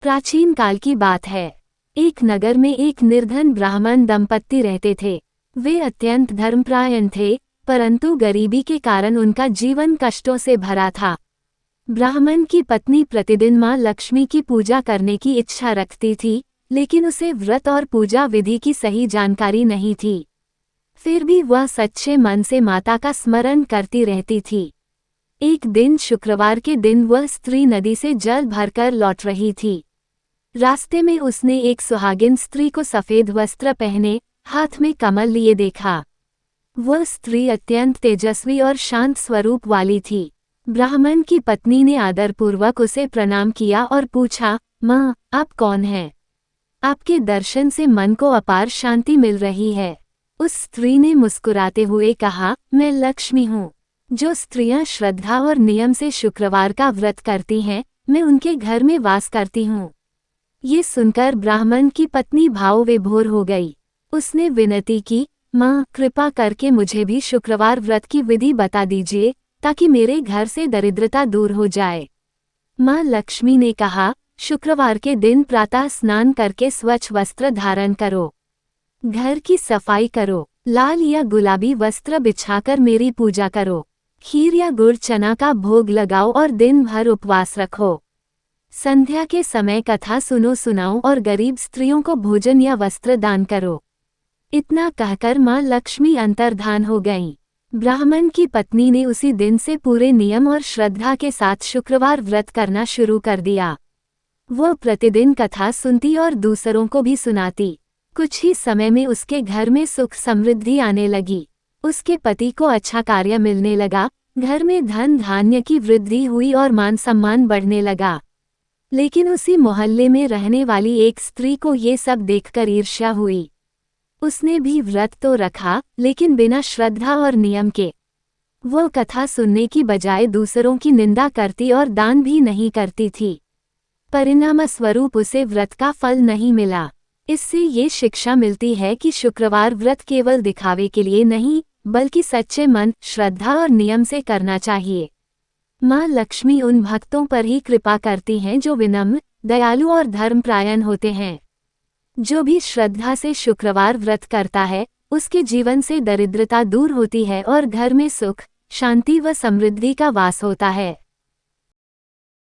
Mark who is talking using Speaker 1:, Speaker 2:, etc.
Speaker 1: प्राचीन काल की बात है। एक नगर में एक निर्धन ब्राह्मण दंपत्ति रहते थे। वे अत्यंत धर्मपरायण थे, परंतु गरीबी के कारण उनका जीवन कष्टों से भरा था। ब्राह्मण की पत्नी प्रतिदिन मां लक्ष्मी की पूजा करने की इच्छा रखती थी, लेकिन उसे व्रत और पूजा विधि की सही जानकारी नहीं थी। फिर भी वह सच्चे मन से माता का स्मरण करती रहती थी। एक दिन शुक्रवार के दिन वह स्त्री नदी से जल भरकर लौट रही थी। रास्ते में उसने एक सुहागिन स्त्री को सफेद वस्त्र पहने, हाथ में कमल लिए देखा। वह स्त्री अत्यंत तेजस्वी और शांत स्वरूप वाली थी। ब्राह्मण की पत्नी ने आदरपूर्वक उसे प्रणाम किया और पूछा, माँ, आप कौन हैं? आपके दर्शन से मन को अपार शांति मिल रही है। उस स्त्री ने मुस्कुराते हुए कहा, मैं लक्ष्मी हूँ। जो स्त्रियां श्रद्धा और नियम से शुक्रवार का व्रत करती हैं, मैं उनके घर में वास करती हूँ। ये सुनकर ब्राह्मण की पत्नी भाव विभोर हो गई। उसने विनती की, माँ, कृपा करके मुझे भी शुक्रवार व्रत की विधि बता दीजिए, ताकि मेरे घर से दरिद्रता दूर हो जाए। माँ लक्ष्मी ने कहा, शुक्रवार के दिन प्रातः स्नान करके स्वच्छ वस्त्र धारण करो, घर की सफाई करो, लाल या गुलाबी वस्त्र बिछाकर मेरी पूजा करो, खीर या गुड़ चना का भोग लगाओ और दिन भर उपवास रखो। संध्या के समय कथा सुनाओ और गरीब स्त्रियों को भोजन या वस्त्र दान करो। इतना कहकर माँ लक्ष्मी अंतर्धान हो गईं। ब्राह्मण की पत्नी ने उसी दिन से पूरे नियम और श्रद्धा के साथ शुक्रवार व्रत करना शुरू कर दिया। वह प्रतिदिन कथा सुनती और दूसरों को भी सुनाती। कुछ ही समय में उसके घर में सुख समृद्धि आने लगी। उसके पति को अच्छा कार्य मिलने लगा, घर में धन धान्य की वृद्धि हुई और मान सम्मान बढ़ने लगा। लेकिन उसी मोहल्ले में रहने वाली एक स्त्री को ये सब देखकर ईर्ष्या हुई। उसने भी व्रत तो रखा, लेकिन बिना श्रद्धा और नियम के। वह कथा सुनने की बजाय दूसरों की निंदा करती और दान भी नहीं करती थी। परिणामस्वरूप उसे व्रत का फल नहीं मिला। इससे ये शिक्षा मिलती है कि शुक्रवार व्रत केवल दिखावे के लिए नहीं, बल्कि सच्चे मन, श्रद्धा और नियम से करना चाहिए। माँ लक्ष्मी उन भक्तों पर ही कृपा करती हैं जो विनम्र, दयालु और धर्मपरायण होते हैं। जो भी श्रद्धा से शुक्रवार व्रत करता है, उसके जीवन से दरिद्रता दूर होती है और घर में सुख, शांति व समृद्धि का वास होता है।